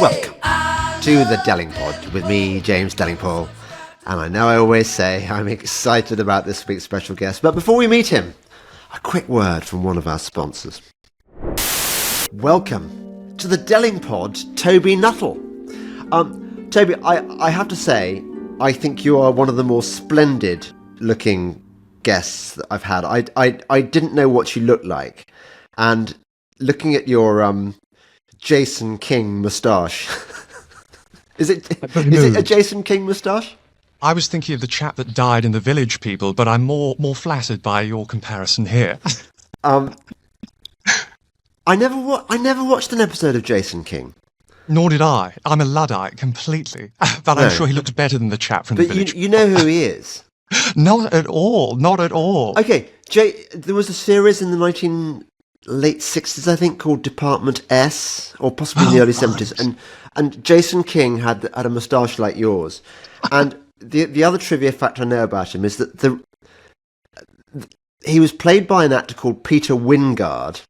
Welcome to the Delingpod with me, James Delingpole. And I know I always say I'm excited about this week's special guest, but before we meet him, a quick word from one of our sponsors. Welcome to the Delingpod, Toby Nuttall. Toby, I have to say, I think you are one of the more splendid looking guests that I've had. I didn't know what you looked like, and looking at your Jason King moustache, is it a Jason King moustache? I was thinking of the chap that died in The Village People, but I'm more flattered by your comparison here. I never watched an episode of Jason King. Nor did I. I'm a Luddite completely, but I'm sure he looked better than the chap from The Village. But you know who he is. Not at all. Not at all. Okay, there was a series in the late 60s, I think, called Department S, or possibly in the early 70s, and Jason King had a moustache like yours. And the other trivia fact I know about him is that he was played by an actor called Peter Wyngarde,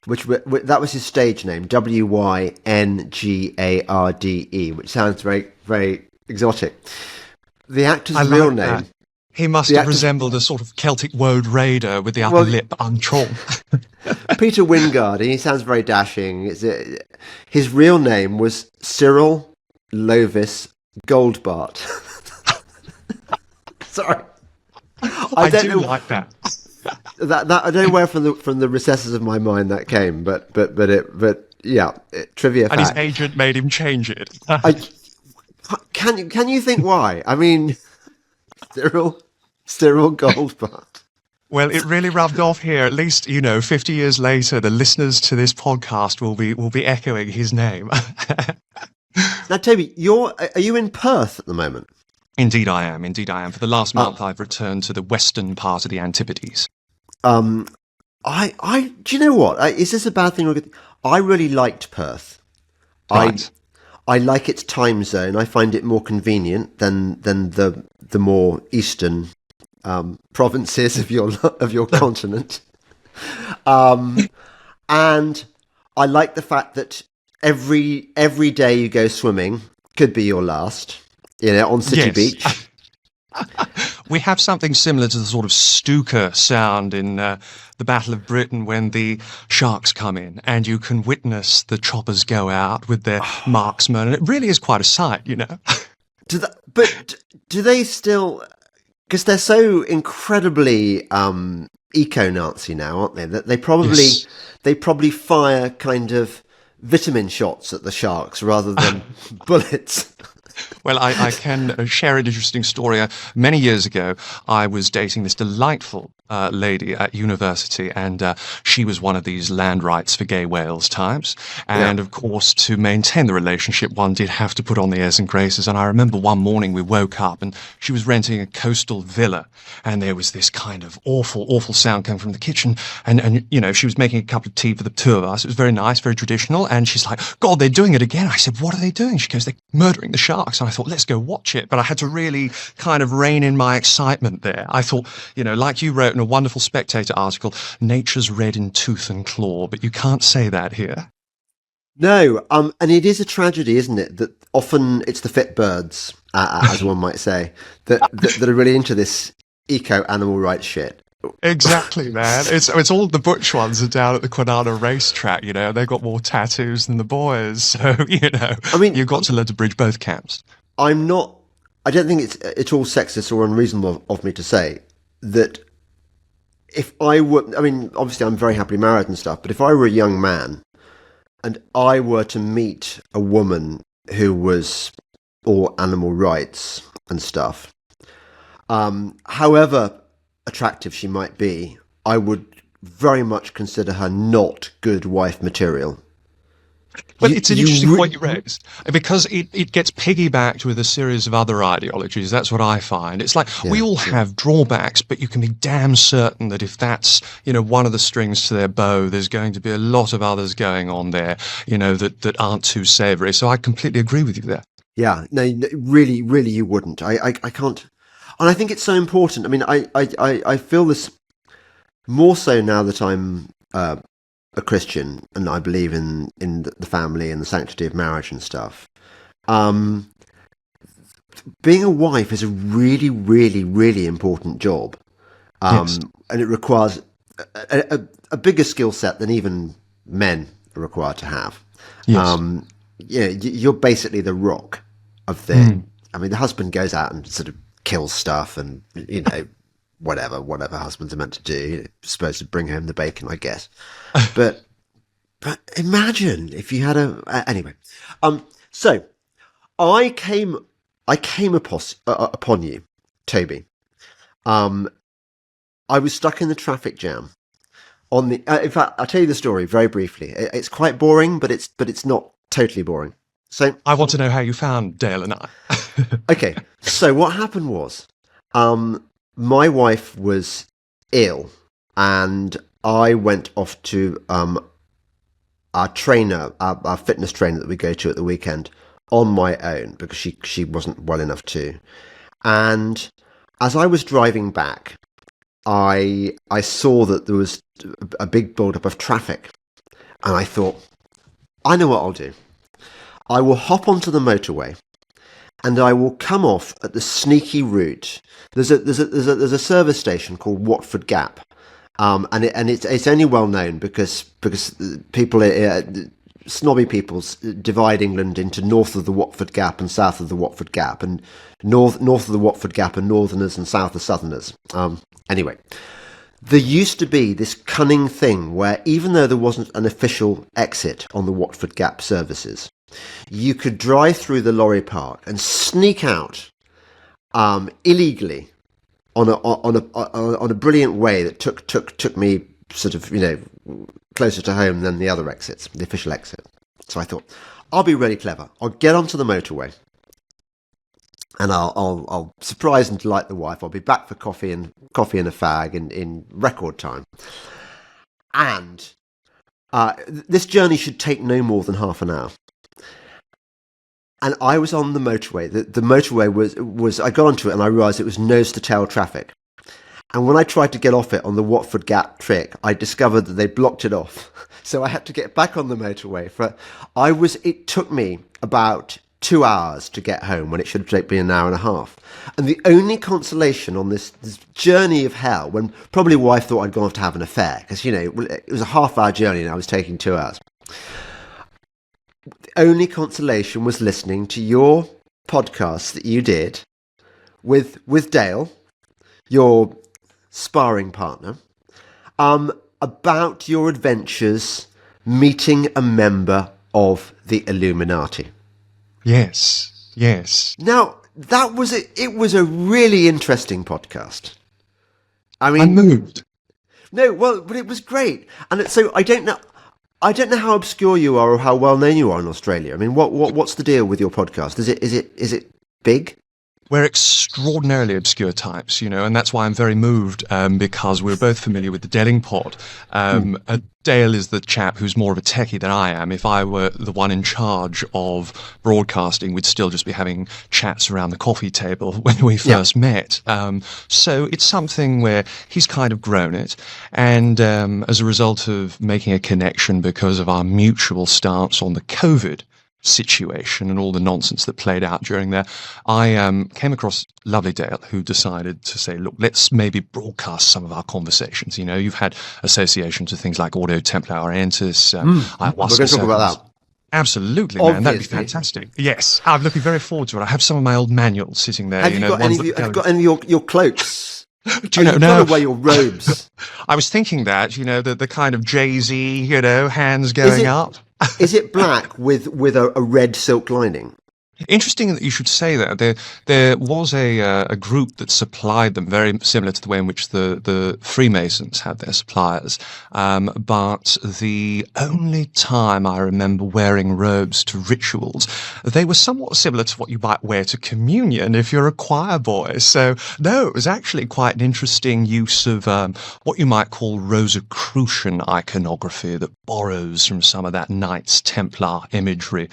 which that was his stage name, Wyngarde, which sounds very, very exotic. The actor's real name. He must have resembled a sort of Celtic woad raider with the upper lip untrawn. Peter Wyngarde, he sounds very dashing. His real name was Cyril Lovis Goldbart. Sorry, I do like that. That I don't know where from the recesses of my mind that came, but yeah, trivia fact. And his agent made him change it. Can you think why? I mean, Cyril Goldbart. Well, it really rubbed off here. At least, 50 years later, the listeners to this podcast will be echoing his name. Now, Toby, are you in Perth at the moment? Indeed I am. For the last month, I've returned to the western part of the Antipodes. Do you know what? Is this a bad thing or a good thing? I really liked Perth. Right. I like its time zone. I find it more convenient than the more eastern provinces of your continent. And I like the fact that every day you go swimming could be your last. On City Beach. We have something similar to the sort of Stuka sound in the Battle of Britain when the sharks come in and you can witness the choppers go out with their marksmen, and it really is quite a sight, But do they still... Because they're so incredibly eco-Nazi now, aren't they? That they probably fire kind of vitamin shots at the sharks rather than bullets. Well, I can share an interesting story. Many years ago, I was dating this delightful lady at university, and she was one of these land rights for gay whales types. And of course, to maintain the relationship, one did have to put on the airs and graces. And I remember one morning we woke up and she was renting a coastal villa, and there was this kind of awful sound coming from the kitchen. And she was making a cup of tea for the two of us. It was very nice, very traditional. And she's like, "God, they're doing it again." I said, "What are they doing?" She goes, "They're murdering the sharks." And I thought, let's go watch it. But I had to really kind of rein in my excitement there. I thought, like you wrote in a wonderful Spectator article, nature's red in tooth and claw, but you can't say that here. No, and it is a tragedy, isn't it, that often it's the fit birds, as one might say, that are really into this eco-animal rights shit. Exactly, man. It's all the butch ones are down at the Quinana racetrack, they've got more tattoos than the boys. So, I mean, you've got to learn to bridge both camps. I don't think it's at all sexist or unreasonable of me to say that if I were, obviously I'm very happily married and stuff, but if I were a young man and I were to meet a woman who was all animal rights and stuff, however attractive she might be, I would very much consider her not good wife material. Well, it's an interesting point you raised, because it gets piggybacked with a series of other ideologies. That's what I find. It's like we all have drawbacks, but you can be damn certain that if that's, one of the strings to their bow, there's going to be a lot of others going on there, that aren't too savoury. So I completely agree with you there. Yeah, no, really, really you wouldn't. I can't. And I think it's so important. I feel this more so now that I'm a Christian and I believe in the family and the sanctity of marriage and stuff. Being a wife is a really, really, really important job. Yes. And it requires a bigger skill set than even men are required to have. Yes. You're basically the rock of the. I mean, the husband goes out and sort of kills stuff, and whatever husbands are meant to do. You're supposed to bring home the bacon, I guess. But imagine if you had anyway. So I came upon you, Toby. I was stuck in the traffic jam on the. In fact, I'll tell you the story very briefly. It's quite boring, but it's not totally boring. So I want to know how you found Dale and I. okay. So what happened was, my wife was ill, and I went off to our trainer, our fitness trainer that we go to at the weekend, on my own because she wasn't well enough to. And as I was driving back, I saw that there was a big build-up of traffic, and I thought, I know what I'll do. I will hop onto the motorway, and I will come off at the sneaky route. There's a service station called Watford Gap, and it's only well known because people, snobby people, divide England into north of the Watford Gap and south of the Watford Gap, and north of the Watford Gap are northerners and south are southerners. Anyway, there used to be this cunning thing where even though there wasn't an official exit on the Watford Gap services, you could drive through the lorry park and sneak out illegally on a brilliant way that took me sort of closer to home than the other exits, the official exit. So I thought, I'll be really clever. I'll get onto the motorway, and I'll surprise and delight the wife. I'll be back for coffee and a fag in record time. And this journey should take no more than half an hour. And I was on the motorway. The motorway was I got onto it and I realised it was nose to tail traffic. And when I tried to get off it on the Watford Gap trick, I discovered that they blocked it off. So I had to get back on the motorway. It took me about 2 hours to get home when it should have taken me an hour and a half. And the only consolation on this journey of hell, when probably wife thought I'd gone off to have an affair, because it was a half-hour journey and I was taking 2 hours. The only consolation was listening to your podcast that you did with Dale, your sparring partner, about your adventures meeting a member of the Illuminati. Yes. Now, it was a really interesting podcast. I mean, I'm moved. No, well, but it was great. And so I don't know how obscure you are or how well known you are in Australia. I mean, what's the deal with your podcast? Is it big? We're extraordinarily obscure types, and that's why I'm very moved, because we're both familiar with the Delingpod. Dale is the chap who's more of a techie than I am. If I were the one in charge of broadcasting, we'd still just be having chats around the coffee table when we first met. So it's something where he's kind of grown it. And as a result of making a connection because of our mutual stance on the COVID situation and all the nonsense that played out during there, I came across lovely Dale, who decided to say, look, let's maybe broadcast some of our conversations. You've had associations with things like Ordo Templi Orientis. We're going to talk about that. Absolutely, man. That'd be fantastic. Yes, I'm looking very forward to it. I have some of my old manuals sitting there. Have you got any of your cloaks? Do you know? You've No. got to wear your robes. I was thinking that, the kind of Jay-Z, hands going up. Is it black with a red silk lining? Interesting that you should say that. There was a group that supplied them, very similar to the way in which the Freemasons had their suppliers. But the only time I remember wearing robes to rituals, they were somewhat similar to what you might wear to communion if you're a choir boy. So, no, it was actually quite an interesting use of what you might call Rosicrucian iconography that borrows from some of that Knights Templar imagery.